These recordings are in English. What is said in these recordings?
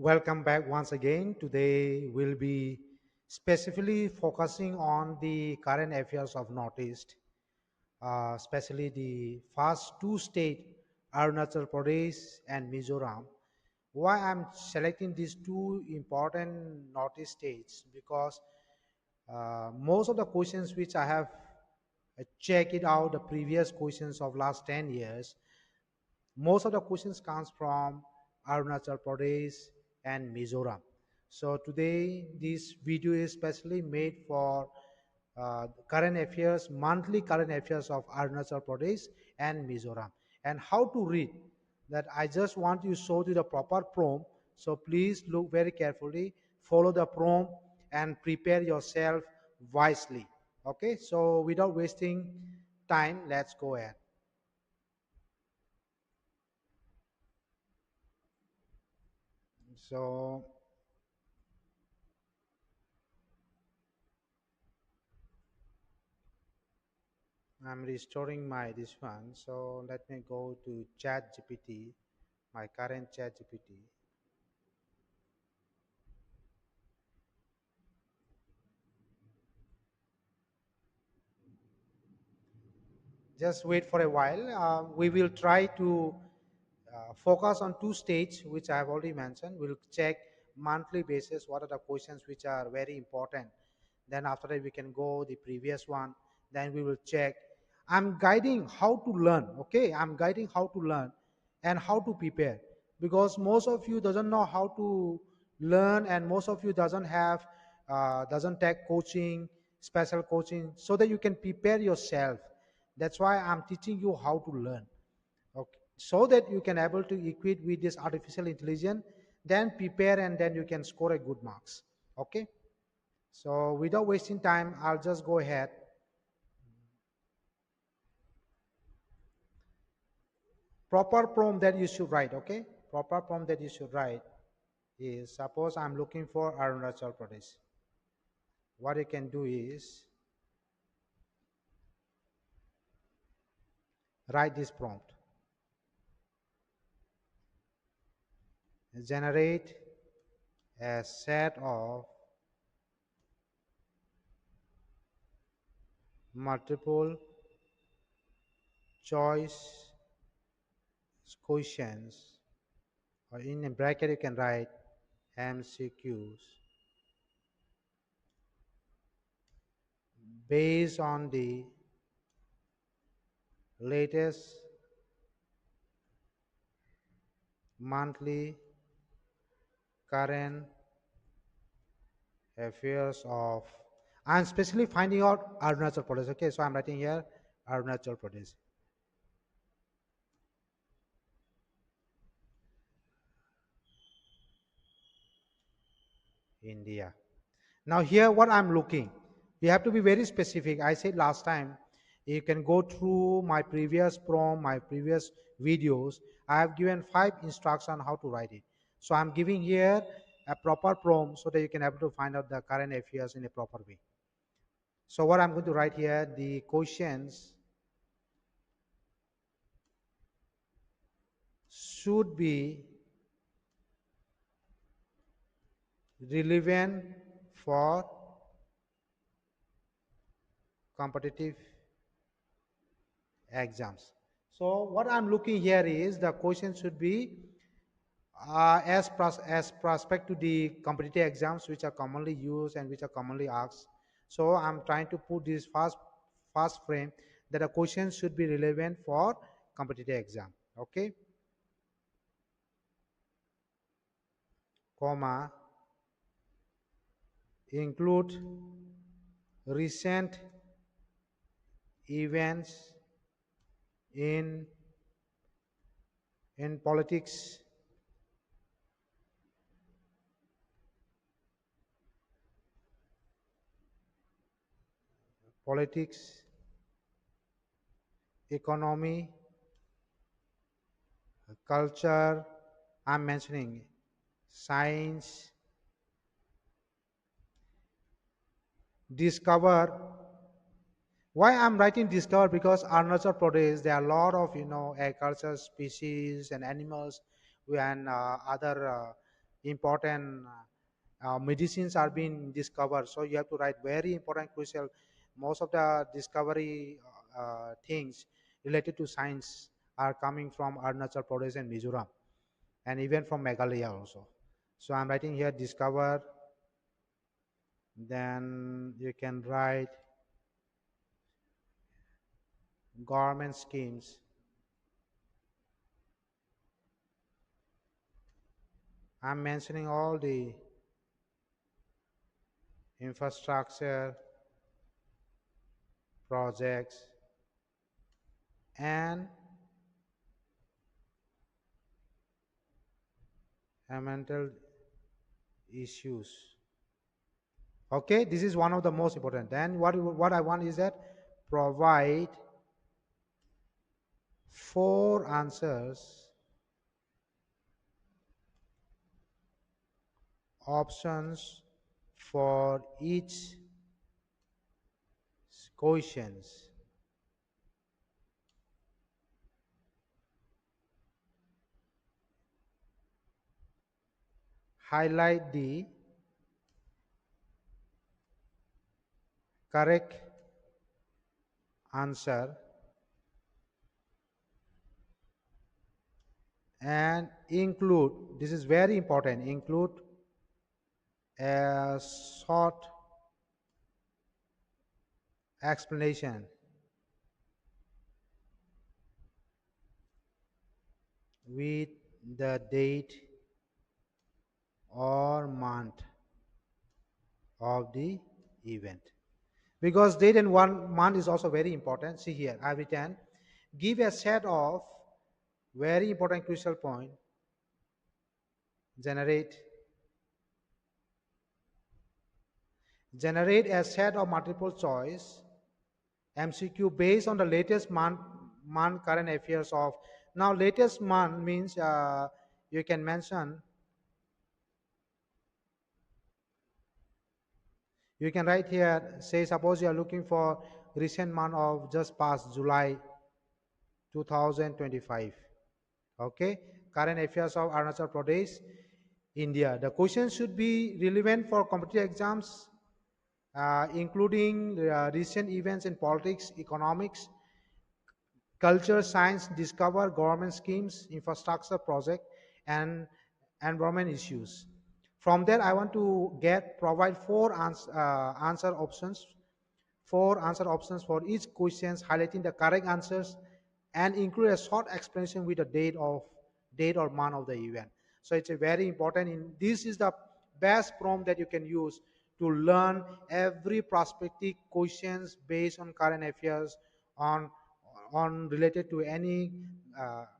Welcome back once again. Today we'll be specifically focusing on the current affairs of Northeast, especially the first two states, Arunachal Pradesh and Mizoram. Why I'm selecting these two important Northeast states because most of the questions which I have checked it out, the previous questions of last 10 years, most of the questions comes from Arunachal Pradesh and Mizoram. So today this video is specially made for current affairs, monthly current affairs of Arunachal Pradesh and Mizoram, and how to read that. I just want to show you the proper prompt. So please look very carefully, follow the prompt, and prepare yourself wisely. Okay, so without wasting time, let's go ahead. So I'm restoring my this one. So let me go to Chat GPT, my current Chat GPT. Just wait for a while. We will try to focus on two states which I have already mentioned. We'll check monthly basis what are the questions which are very important. Then after that we can go the previous one. Then we will check. I'm guiding how to learn. Okay, I'm guiding how to learn and how to prepare, because most of you doesn't know how to learn, and most of you doesn't take coaching, special coaching, so that you can prepare yourself. That's why I'm teaching you how to learn. Okay, so that you can able to equate with this artificial intelligence, then prepare, and then you can score a good marks. Okay, so without wasting time, I'll just go ahead. Proper prompt that you should write. Okay, proper prompt that you should write is, suppose I'm looking for Arunachal Pradesh. What you can do is write this prompt: generate a set of multiple choice questions, or in a bracket you can write MCQs, based on the latest monthly current affairs of. I'm specially finding out Arunachal Pradesh. Okay, so I'm writing here Arunachal Pradesh, India. Now here what I'm looking, you have to be very specific. I said last time, you can go through my previous prompt, my previous videos. I have given 5 instructions on how to write it. So I'm giving here a proper prompt so that you can able to find out the current affairs in a proper way. So what I'm going to write here, the questions should be relevant for competitive exams. So what I'm looking here is the question should be as prospect to the competitive exams which are commonly used and which are commonly asked. So I'm trying to put this fast frame that a question should be relevant for competitive exam. Okay, comma, include recent events in politics, politics, economy, culture. I'm mentioning science. Discover. Why I'm writing discover? Because Arunachal Pradesh, there are a lot of agriculture species and animals and other important medicines are being discovered. So you have to write very important, crucial. Most of the discovery things related to science are coming from Arunachal Pradesh and Mizoram, and even from Meghalaya also. So I'm writing here discover. Then you can write government schemes. I'm mentioning all the infrastructure projects and environmental issues. Okay, this is one of the most important. Then what I want is that provide four answers, options for each questions. Highlight the correct answer and include, this is very important, include a short explanation with the date or month of the event. Because date and one month is also very important. See here, I have written, give a set of very important crucial point, generate generate a set of multiple choice MCQ based on the latest month current affairs of. Now latest month means you can mention, you can write here, say suppose you are looking for recent month of just past July 2025. Okay, current affairs of Arunachal Pradesh, India. The question should be relevant for competitive exams, including recent events in politics, economics, culture, science, discover, government schemes, infrastructure project, and environment issues. From there, I want to provide four answer options for each questions, highlighting the correct answers, and include a short explanation with the date or month of the event. So it's a very important. This is the best prompt that you can use to learn every prospective questions based on current affairs on related to any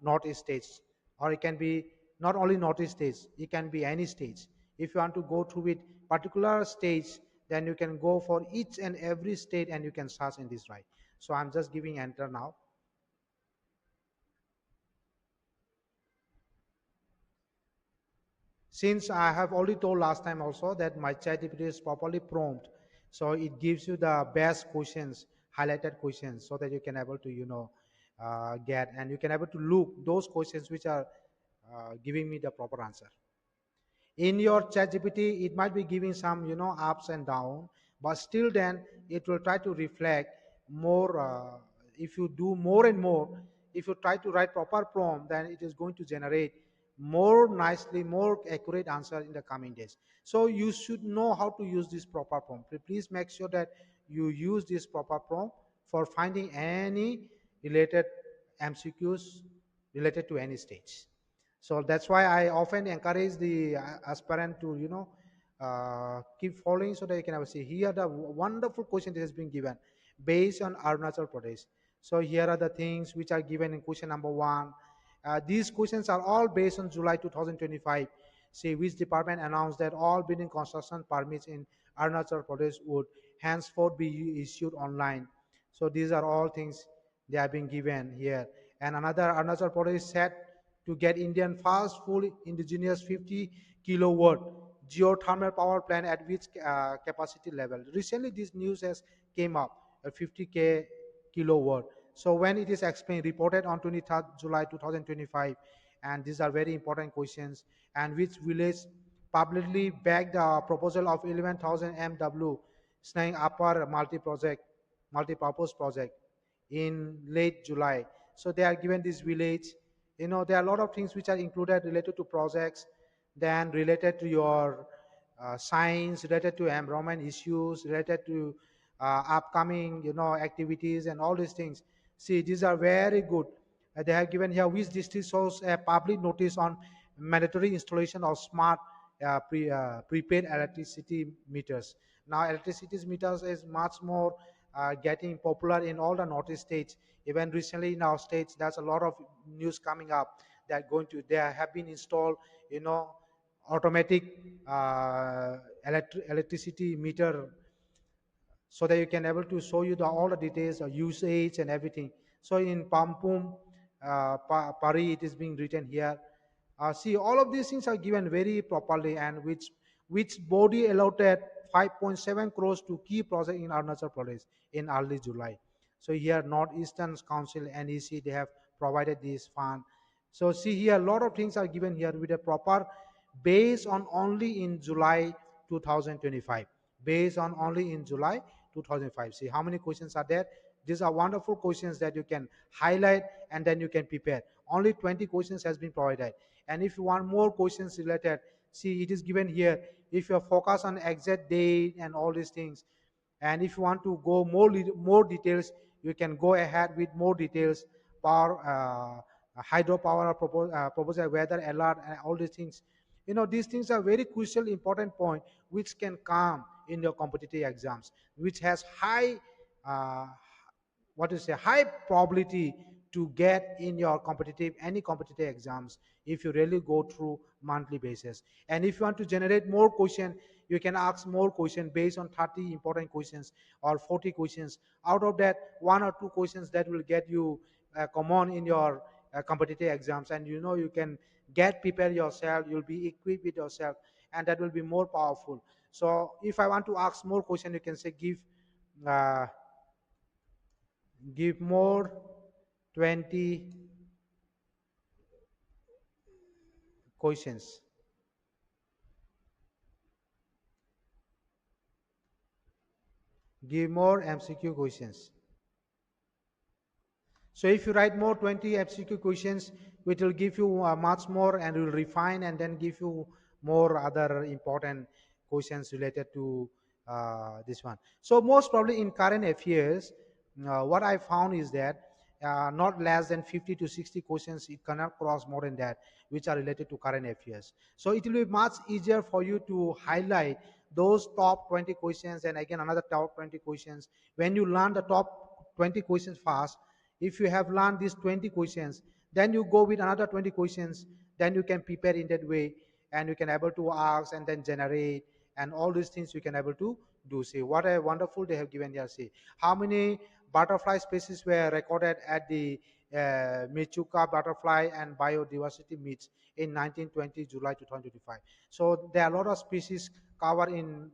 northeast states, or it can be not only northeast states, it can be any states. If you want to go through with particular states, then you can go for each and every state and you can search in this, right? So I'm just giving enter now. Since I have already told last time also that my ChatGPT is properly prompt, so it gives you the best questions, highlighted questions, so that you can able to get, and you can able to look those questions which are giving me the proper answer. In your ChatGPT, it might be giving some ups and down, but still then it will try to reflect more. If you do more and more, if you try to write proper prompt, then it is going to generate more nicely, more accurate answer in the coming days. So you should know how to use this proper prompt. Please make sure that you use this proper prompt for finding any related MCQs related to any stage. So that's why I often encourage the aspirant to keep following, so that you can have a see here the wonderful question that has been given based on Arunachal Pradesh. So here are the things which are given in question number one. These questions are all based on July 2025. See, which department announced that all building construction permits in Arunachal Pradesh would henceforth be issued online. So these are all things they have been given here. And another Arunachal Pradesh said to get Indian fast full indigenous 50 kilowatt geothermal power plant at which capacity level. Recently, this news has came up, a 50 kilowatt. So when it is explained, reported on 23rd July 2025, and these are very important questions. And which village publicly backed the proposal of 11,000 MW Snang Upper multi-purpose project in late July. So they are given this village. There are a lot of things which are included related to projects, then related to your science, related to environment issues, related to upcoming, activities and all these things. See, these are very good. They have given here which district shows a public notice on mandatory installation of smart prepaid electricity meters. Now, electricity meters is much more getting popular in all the northeast states. Even recently in our states, there's a lot of news coming up that there have been installed, you know, automatic electricity meter, so that you can able to show you all the details of usage and everything. So in Pampum, Pari, it is being written here. See, all of these things are given very properly, and which body allotted 5.7 crores to key project in Arunachal Pradesh in early July. So here, Northeastern Council NEC, they have provided this fund. So see here, a lot of things are given here with a proper based on only in July 2025. Based on only in July 2005. See how many questions are there. These are wonderful questions that you can highlight and then you can prepare. Only 20 questions has been provided. And if you want more questions related, see it is given here. If you focus on exact date and all these things, and if you want to go more details, you can go ahead with more details. Power, hydropower proposal, weather alert, and all these things. These things are very crucial important point which can come in your competitive exams, which has high uh, what is a high probability to get in your any competitive exams if you really go through monthly basis. And if you want to generate more question, you can ask more question based on 30 important questions or 40 questions. Out of that, one or two questions that will get you common in your competitive exams, and you can get prepare yourself, you'll be equipped with yourself, and that will be more powerful. So if I want to ask more question, you can say uh, give more 20 questions. Give more MCQ questions. So if you write more 20 MCQ questions, it will give you much more, and will refine and then give you more other important questions related to this one. So most probably in current affairs, what I found is that not less than 50 to 60 questions, it cannot cross more than that, which are related to current affairs. So it will be much easier for you to highlight those top 20 questions and again another top 20 questions. When you learn the top 20 questions fast, if you have learned these 20 questions, then you go with another 20 questions, then you can prepare in that way, and you can able to ask and then generate, and all these things you can able to do. See what a wonderful they have given here. See how many butterfly species were recorded at the Michuka butterfly and biodiversity meets in 1920 July 2025. So there are a lot of species covered in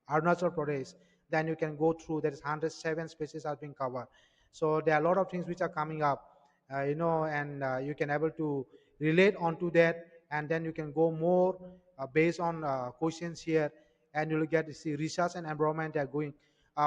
Arunachal Pradesh. Then you can go through. There is 107 species are being covered. So there are a lot of things which are coming up, and you can able to relate onto that, and then you can go more based on questions here, and you'll get to see research and environment they are going.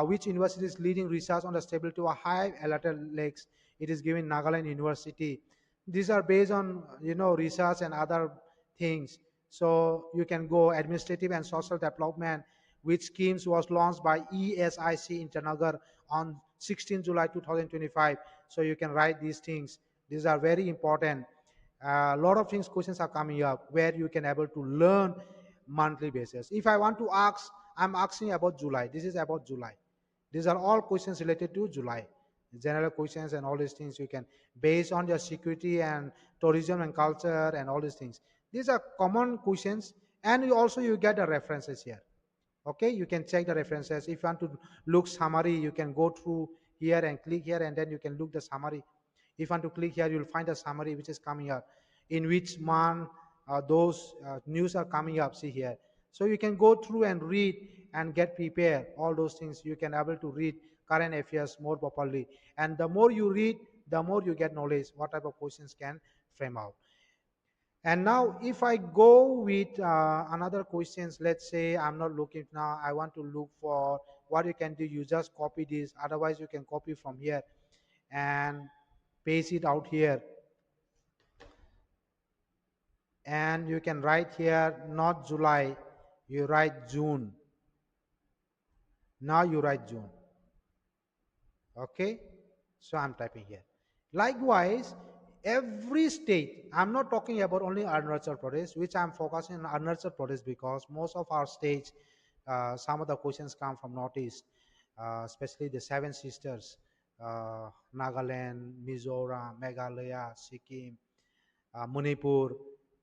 Which university is leading research on the stability of high alert lakes? It is given Nagaland University. These are based on research and other things. So you can go administrative and social development, which schemes was launched by ESIC Internagar on 16 July 2025. So you can write these things. These are very important. A lot of things questions are coming up where you can able to learn monthly basis. If I want to ask, I'm asking about July. This is about July. These are all questions related to July. General questions and all these things you can based on your security and tourism and culture and all these things. These are common questions, and you get the references here. Okay, you can check the references. If you want to look summary, you can go through here and click here, and then you can look the summary. If you want to click here, you'll find a summary which is coming up, in which month those news are coming up. See here, so you can go through and read and get prepared. All those things you can able to read current affairs more properly, and the more you read, the more you get knowledge what type of questions can frame out. And now if I go with another questions, let's say I'm not looking now, I want to look for what you can do, you just copy this, otherwise you can copy from here and paste it out here, and you can write here not July, you write June. Now you write June. Okay, so I'm typing here. Likewise, every state, I'm not talking about only Arunachal Pradesh, which I'm focusing on Arunachal Pradesh because most of our states, some of the questions come from Northeast, especially the Seven Sisters, Nagaland, Mizoram, Meghalaya, Sikkim, Manipur,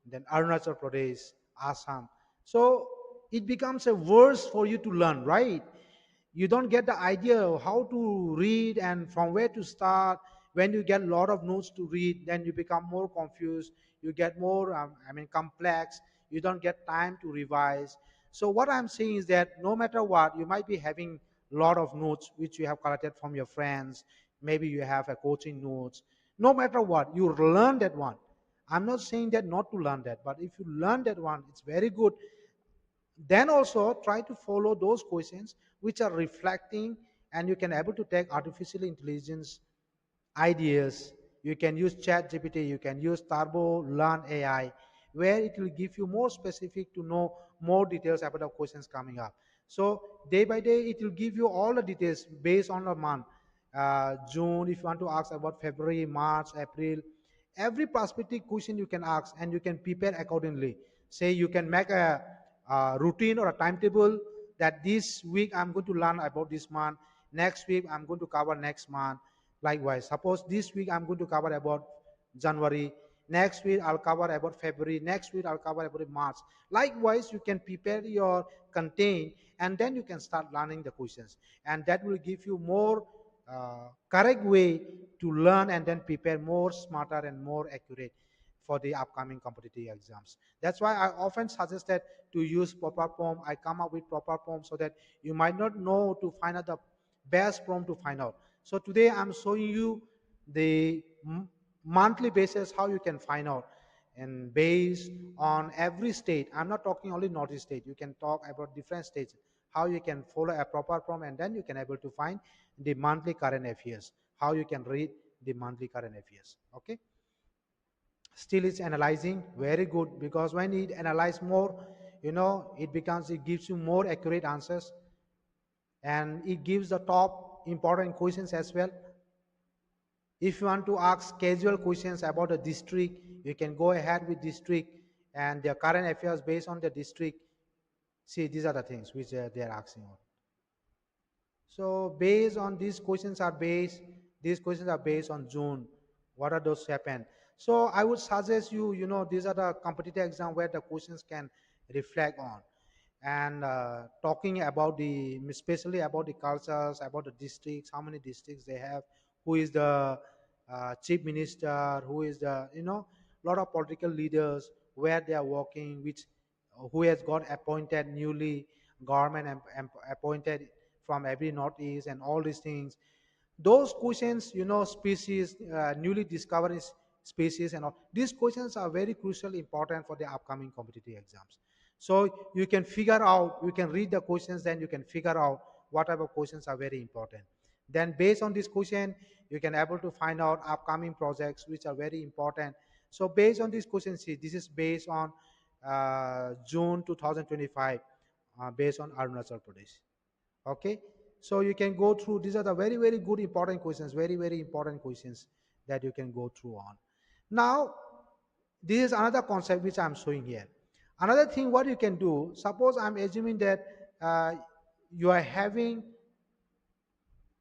then Arunachal Pradesh, Assam. So it becomes a verse for you to learn, right? You don't get the idea of how to read and from where to start. When you get a lot of notes to read, then you become more confused. You get more, complex. You don't get time to revise. So what I'm saying is that no matter what, you might be having a lot of notes which you have collected from your friends. Maybe you have a coaching notes. No matter what, you learn that one. I'm not saying that not to learn that, but if you learn that one, it's very good. Then also try to follow those questions which are reflecting, and you can able to take artificial intelligence ideas. You can use chat gpt, you can use turbo learn ai, where it will give you more specific to know more details about the questions coming up. So day by day it will give you all the details based on the month. June, if you want to ask about February, March, April, every prospective question you can ask and you can prepare accordingly. Say you can make a routine or a timetable that this week I'm going to learn about this month, next week I'm going to cover next month. Likewise, suppose this week I'm going to cover about January, next week I'll cover about February, next week I'll cover about March. Likewise, you can prepare your content and then you can start learning the questions, and that will give you more correct way to learn and then prepare more smarter and more accurate for the upcoming competitive exams. That's why I often suggested to use proper prompt. I come up with proper prompt so that you might not know to find out the best prompt to find out. So today I'm showing you the monthly basis how you can find out, and based on every state. I'm not talking only Northeast state. You can talk about different states, how you can follow a proper prompt, and then you can able to find the monthly current affairs, how you can read the monthly current affairs. Okay, still it's analyzing very good, because when it analyze more, it becomes, it gives you more accurate answers, and it gives the top important questions as well. If you want to ask casual questions about a district, you can go ahead with district and their current affairs based on the district. See, these are the things which they are asking on. So based on these questions are based on June. What are those happen? So I would suggest you, these are the competitive exam where the questions can reflect on. And talking about especially about the cultures, about the districts, how many districts they have, who is the chief minister, who is the, lot of political leaders, where they are working, which who has got appointed newly, government appointed from every northeast, and all these things. Those questions, species, newly discovered species, and all these questions are very crucial important for the upcoming competitive exams. So you can figure out, you can read the questions, then you can figure out whatever questions are very important. Then based on this question, you can able to find out upcoming projects which are very important. So based on this question, see, this is based on June 2025, based on Arunachal Pradesh. Okay, so you can go through, these are the very very good important questions, very very important questions that you can go through on. Now this is another concept which I'm showing here. Another thing what you can do, suppose I'm assuming that you are having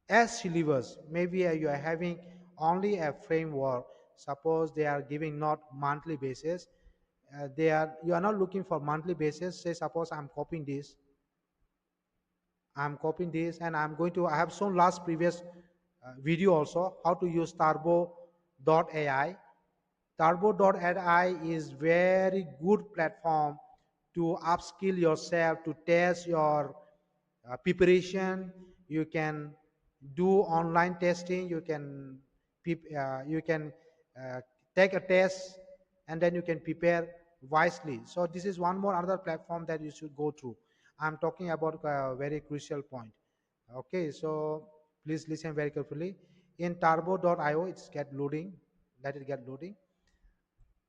as syllabus, maybe you are having only a framework. Suppose they are giving not monthly basis, you are not looking for monthly basis. Say suppose I'm copying this and I'm going to, I have shown last previous video also how to use turbo.ai. Turbo.ai is very good platform to upskill yourself, to test your preparation. You can do online testing. You can take a test and then you can prepare wisely. So this is one more other platform that you should go through. I'm talking about a very crucial point. Okay, so please listen very carefully. In turbo.io, it's get loading. Let it get loading.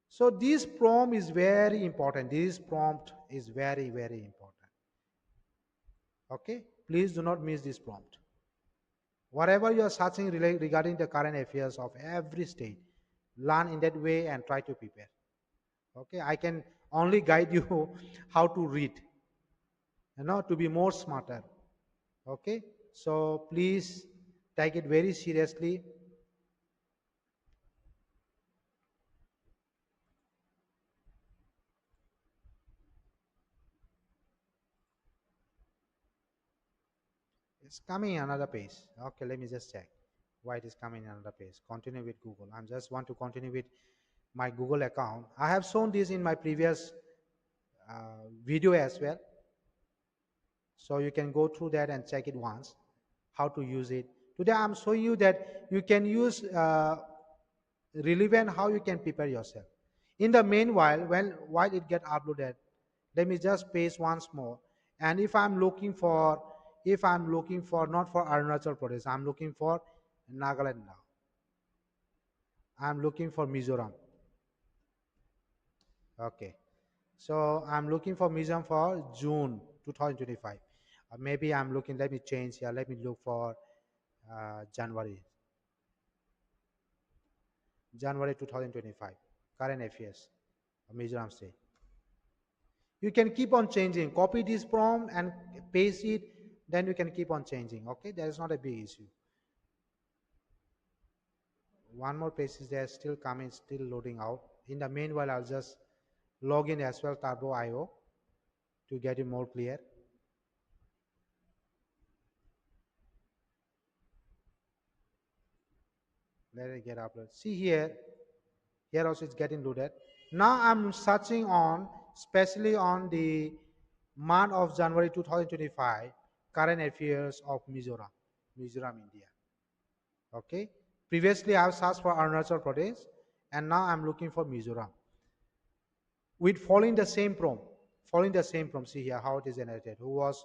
So this prompt is very important. This prompt is very, very important. Okay, please do not miss this prompt. Whatever you are searching regarding the current affairs of every state, learn in that way and try to prepare. Okay, I can only guide you how to read, to be more smarter. Okay, so please take it very seriously. It's coming another page. Okay, let me just check why it is coming another page. Continue with Google. I just want to continue with my Google account. I have shown this in my previous video as well, so you can go through that and check it once how to use it. Today I'm showing you that you can use relevant how you can prepare yourself. In the meanwhile, while it get uploaded, let me just paste once more. And if I'm looking for not for Arunachal Pradesh, I'm looking for Nagaland now. I'm looking for Mizoram. Okay. So I'm looking for Mizoram for June 2025. Maybe I'm looking, let me change here. Let me look for January. January 2025. Current affairs. Mizoram State. You can keep on changing. Copy this prompt and paste it. Then you can keep on changing. Okay. That is not a big issue. One more page is there, still coming, still loading out. In the meanwhile, I'll just log in as well, Turbo.io, to get it more clear. Let it get uploaded. See here also it's getting loaded. Now I'm searching on, especially on the month of January 2025, current affairs of Mizoram, India. Okay. Previously, I've searched for Arunachal Pradesh, and now I'm looking for Mizoram. With following the same prompt, see here how it is generated, who was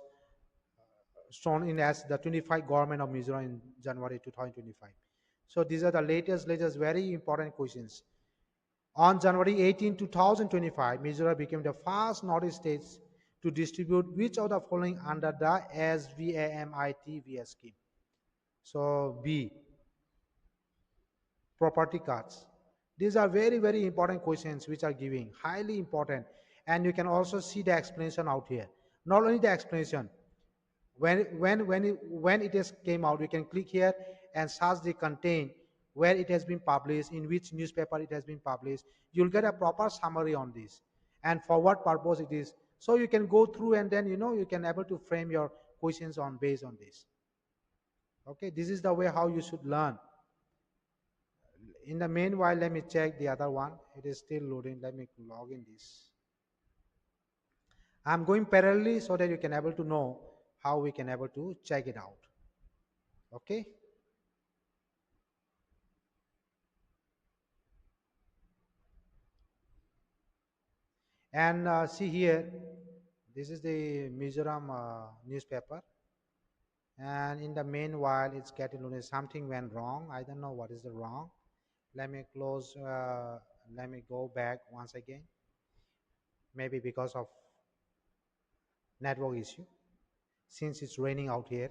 shown in as the 25 government of Mizoram in January 2025. So these are the latest very important questions. On January 18, 2025, Mizoram became the first Northeast states to distribute which of the following under the SVAMITVS scheme. So B, property cards. These are very important questions which are giving, highly important. And you can also see the explanation out here. Not only the explanation, when it has came out, you can click here and search the content, where it has been published, in which newspaper it has been published. You'll get a proper summary on this and for what purpose it is. So you can go through and then you can able to frame your questions on based on this. Okay, this is the way how you should learn. In the meanwhile, let me check the other one. It is still loading. Let me log in this. I'm going parallelly so that you can able to know how we can able to check it out. Okay. And see here, this is the Mizoram newspaper. And in the meanwhile, it's getting loaded. Something went wrong. I don't know what is the wrong. Let me close. Let me go back once again. Maybe because of network issue. Since it's raining out here,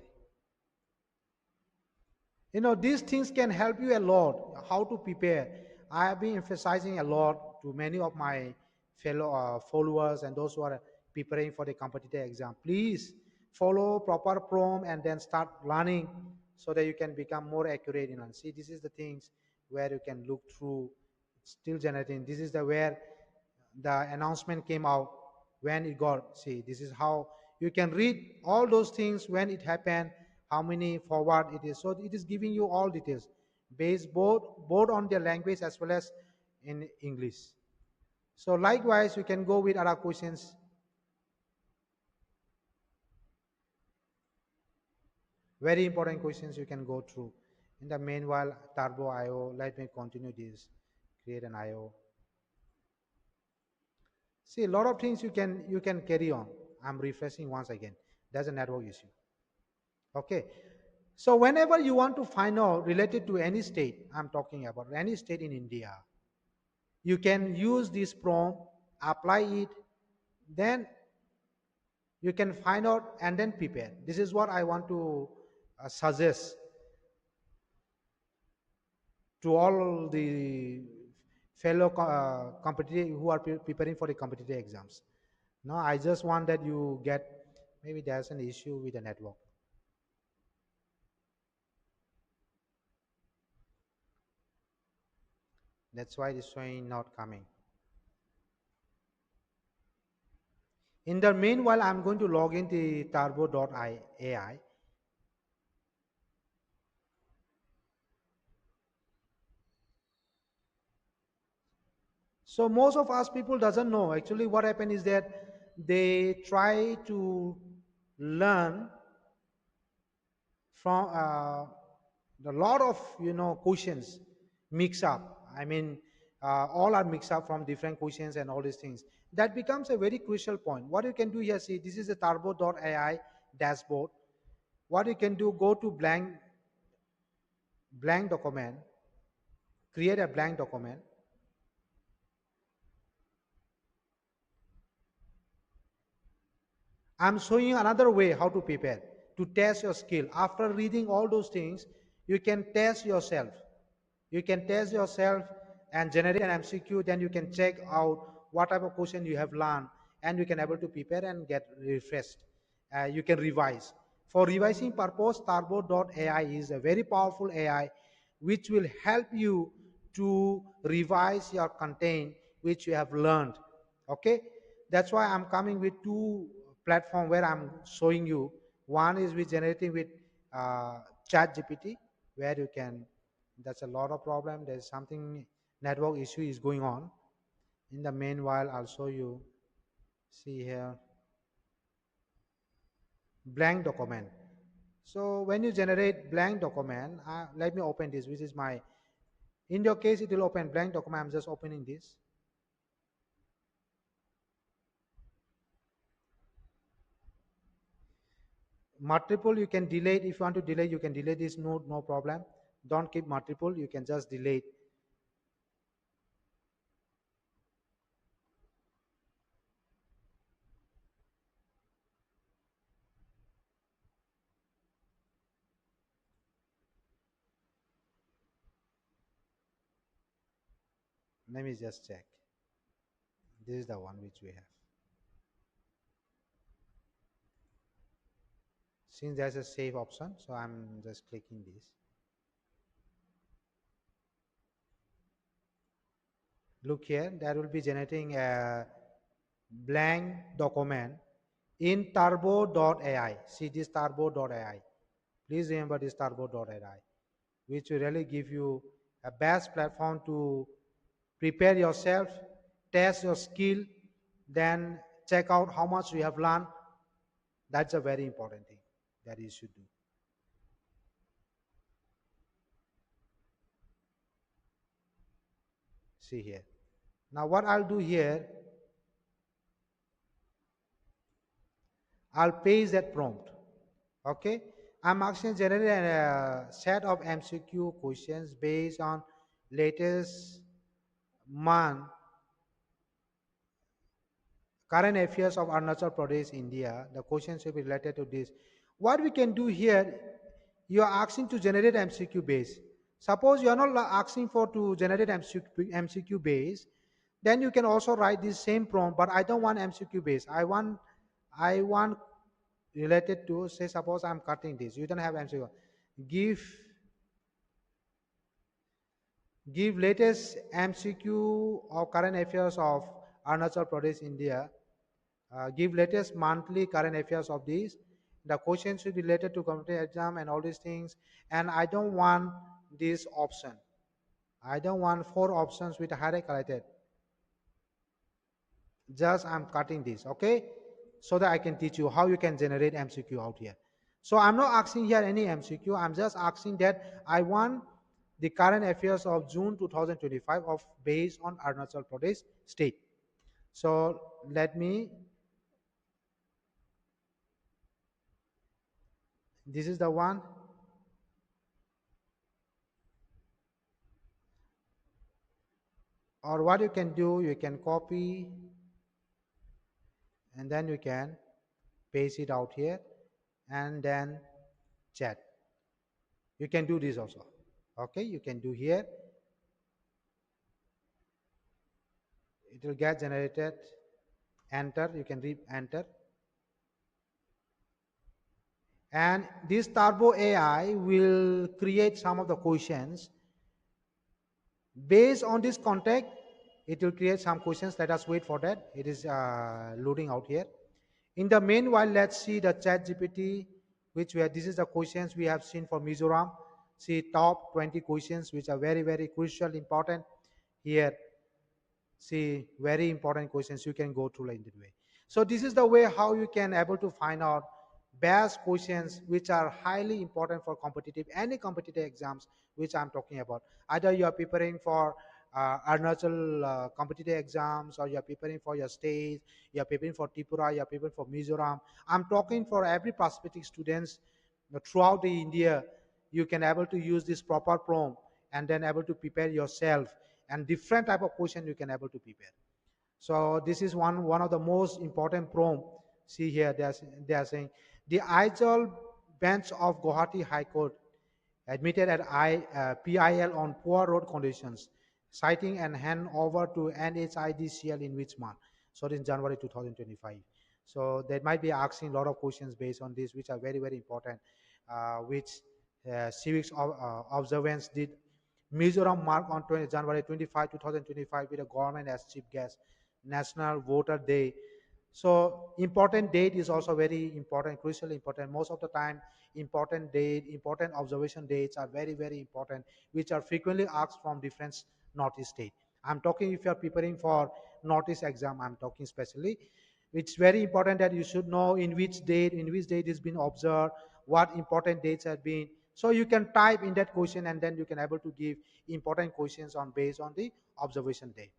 these things can help you a lot how to prepare. I have been emphasizing a lot to many of my fellow followers and those who are preparing for the competitive exam. Please follow proper prompt and then start learning so that you can become more accurate in and see. This is the things where you can look through. It's still generating. This is the where the announcement came out, when it got. See, this is how you can read all those things, when it happened, how many forward it is. So it is giving you all details based both on their language as well as in English. So likewise, you can go with other questions. Very important questions you can go through. In the meanwhile, Turbo IO, let me continue this. Create an IO. See, a lot of things you can carry on. I'm refreshing once again. There's a network issue. Okay. So whenever you want to find out related to any state, I'm talking about any state in India, you can use this prompt, apply it, then you can find out and then prepare. This is what I want to suggest to all the fellow competitive who are preparing for the competitive exams. No, I just want that you get, maybe there's an issue with the network. That's why it's showing not coming. In the meanwhile, I'm going to log in the turbo.ai. So most of us people doesn't know. Actually, what happened is that they try to learn from a lot of questions mix up. I mean, all are mixed up from different questions and all these things. That becomes a very crucial point. What you can do here, see, this is a turbo.ai dashboard. What you can do, go to blank document, create a blank document. I'm showing you another way how to prepare to test your skill. After reading all those things, you can test yourself. You can test yourself and generate an MCQ. Then you can check out what type of question you have learned, and you can able to prepare and get refreshed. You can revise. For revising purpose, Turbo.ai is a very powerful AI which will help you to revise your content which you have learned. Okay, that's why I'm coming with two platform where I'm showing you. One is with generating with chat gpt, where you can, that's a lot of problem, there's something network issue is going on. In the meanwhile, I'll show you. See here, blank document. So when you generate blank document, let me open this, which is my, in your case it will open blank document. I'm just opening this. Multiple, you can delete. If you want to delete, you can delete this node, no problem. Don't keep multiple, you can just delete. Let me just check. This is the one which we have. Since there's a save option, so I'm just clicking this. Look here, there will be generating a blank document in turbo.ai. See this turbo.ai. Please remember this turbo.ai, which will really give you a best platform to prepare yourself, test your skill, then check out how much you have learned. That's a very important thing that you should do. See here. Now what I'll do here, I'll paste that prompt. Okay. I'm asking generate a set of MCQ questions based on latest month current affairs of Arunachal Pradesh, India. The questions should be related to this. What we can do here, you are asking to generate MCQ base. Suppose you are not asking for to generate MCQ base, then you can also write this same prompt, but I don't want MCQ base. I want related to, say, suppose I'm cutting this. You don't have MCQ. Give give latest MCQ of current affairs of Arunachal Pradesh, India. Give latest monthly current affairs of these. The questions should be related to competitive exam and all these things. And I don't want this option. I don't want four options with highlighted. Just I'm cutting this, okay? So that I can teach you how you can generate MCQ out here. So I'm not asking here any MCQ. I'm just asking that I want the current affairs of June 2025 of based on Arunachal Pradesh state. So let me, this is the one, or what you can do, you can copy and then you can paste it out here and then chat. You can do this also. Okay, you can do here, it will get generated. Enter, you can read enter, and this turbo AI will create some of the questions based on this contact. It will create some questions. Let us wait for that. It is loading out here. In the meanwhile, let's see the chat GPT, which we have, this is the questions we have seen for Mizoram. See top 20 questions which are very very crucial important here. See very important questions, you can go through like that way. So this is the way how you can able to find out best questions which are highly important for competitive, any competitive exams which I'm talking about. Either you are preparing for Arunachal competitive exams, or you are preparing for your state, you are preparing for Tripura, you are preparing for Mizoram. I'm talking for every prospective students throughout the India. You can able to use this proper prompt and then able to prepare yourself, and different type of question you can able to prepare. So this is one of the most important prompt. See here, they are saying the Aizol bench of Guwahati High Court admitted at PIL on poor road conditions, citing and hand over to NHIDCL in which month? So in January 2025. So they might be asking a lot of questions based on this, which are very very important. Which civics observance did Mizoram mark on January 25, 2025 with the government as chief guest, National Voter Day. So important date is also very important, crucially important. Most of the time, important date, important observation dates are very, very important, which are frequently asked from different Northeast state. I'm talking if you are preparing for Northeast exam, I'm talking specially. It's very important that you should know in which date is been observed, what important dates have been. So you can type in that question and then you can able to give important questions on based on the observation date.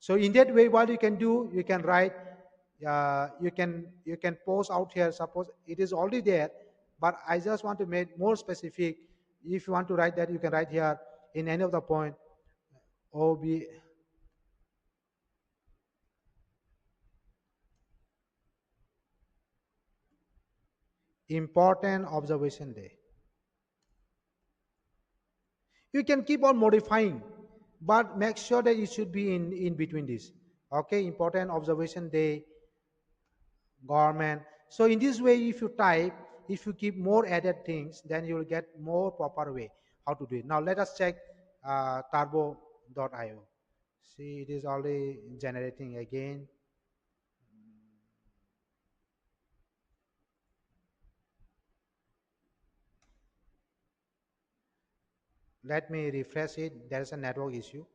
So in that way, what you can do, you can write, you can post out here. Suppose it is already there, but I just want to make more specific. If you want to write that, you can write here in any of the point. OB important observation day. You can keep on modifying, but make sure that it should be in between this. Okay, important observation day, government. So in this way, if you type, if you keep more added things, then you will get more proper way how to do it. Now let us check turbo.io. See, it is already generating again. Let me refresh it. There is a network issue.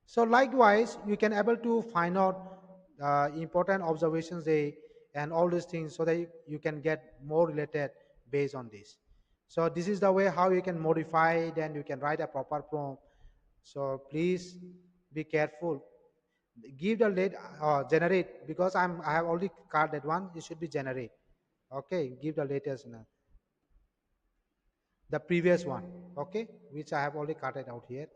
So likewise, you can able to find out important observations they and all these things, so that you can get more related based on this. So this is the way how you can modify it and you can write a proper prompt. So please be careful. Give the late generate, because I have already card that one. It should be generate. Okay, give the latest the previous one. Okay, which I have already carted out here.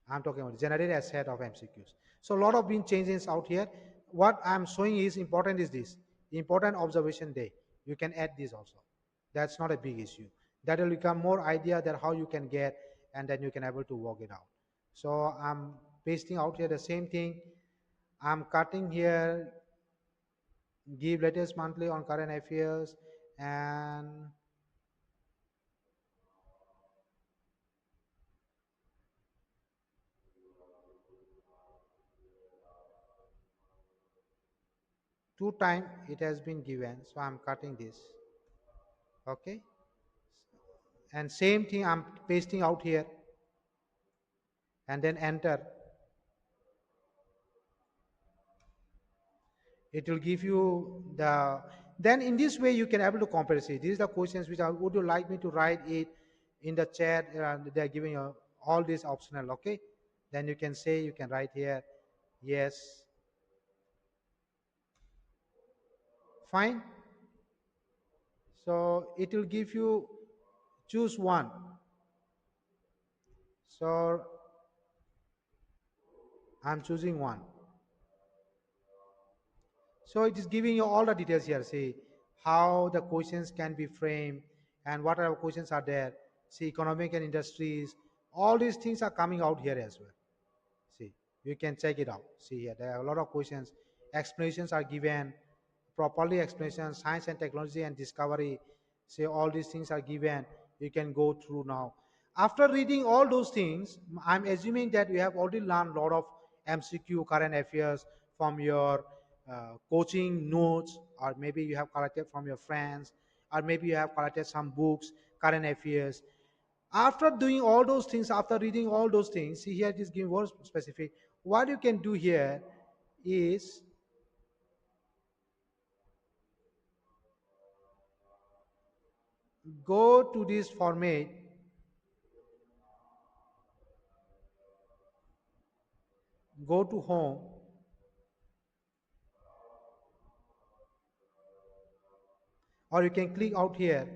I'm talking about generate a set of MCQs. So a lot of been changes out here. What I'm showing is important is this important observation day. You can add this also. That's not a big issue. That will become more idea that how you can get, and then you can able to work it out. So I'm pasting out here the same thing. I'm cutting here, give latest monthly on current affairs, and two time it has been given. So I'm cutting this. Okay, and same thing I'm pasting out here and then enter. It will give you the, then in this way you can able to compare. See, these are the questions which are, would you like me to write it in the chat? They're giving you all this optional. Okay, then you can say, you can write here yes. Fine. So it will give you choose one. So I'm choosing one. So it is giving you all the details here. See how the questions can be framed and what are questions are there. See economic and industries. All these things are coming out here as well. See, you can check it out. See here, there are a lot of questions. Explanations are given, properly explanations, science and technology and discovery. See, all these things are given. You can go through now. After reading all those things, I'm assuming that you have already learned a lot of MCQ current affairs from your coaching notes, or maybe you have collected from your friends, or maybe you have collected some books, current affairs. After doing all those things, after reading all those things, see here it is giving more specific. What you can do here is go to this format, go to home, or you can click out here,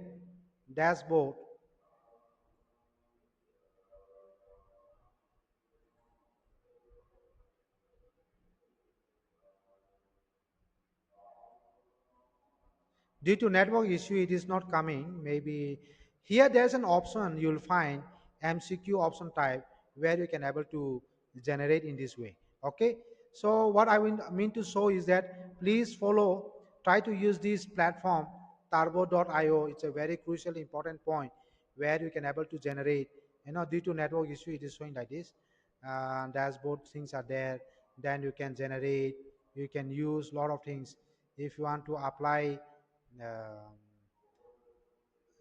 dashboard. Due to network issue, it is not coming. Maybe here there's an option you'll find MCQ option type where you can able to generate in this way. Okay. So what I mean to show is that please follow, try to use this platform turbo.io. It's a very crucial important point where you can able to generate. Due to network issue, it is showing like this. Dashboard things are there. Then you can generate. You can use a lot of things. If you want to apply um,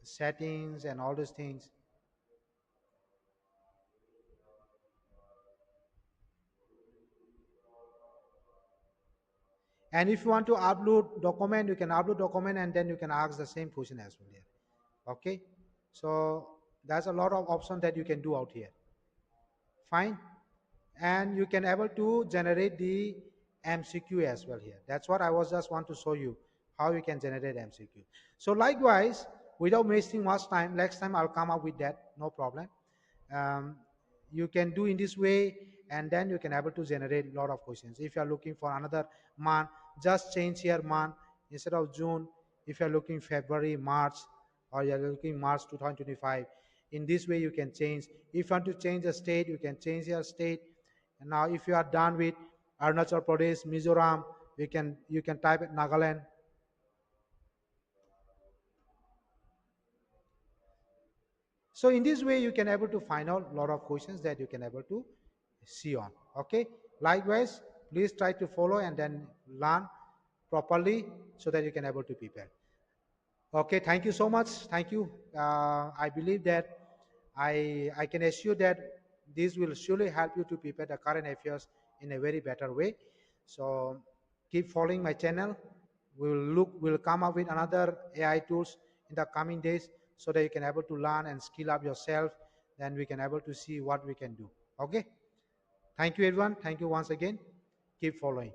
settings and all those things. And if you want to upload document, you can upload document and then you can ask the same question as well here. Okay, so there's a lot of options that you can do out here. Fine. And you can able to generate the MCQ as well here. That's what I was just want to show you how you can generate MCQ. So likewise, without wasting much time, next time I'll come up with that, no problem. um, you can do in this way, and then you can able to generate a lot of questions. If you are looking for another month, just change here month instead of June. If you are looking February, March, or you are looking March 2025, in this way you can change. If you want to change the state, you can change your state. And now if you are done with Arunachal Pradesh, Mizoram, you can type it Nagaland. So in this way, you can able to find out a lot of questions that you can able to see on. Okay. Likewise, please try to follow and then learn properly so that you can able to prepare. Okay. Thank you so much. Thank you. I believe that I can assure that this will surely help you to prepare the current affairs in a very better way. So keep following my channel. We'll come up with another AI tools in the coming days so that you can able to learn and skill up yourself. Then we can able to see what we can do. Okay. Thank you everyone. Thank you once again. Keep following.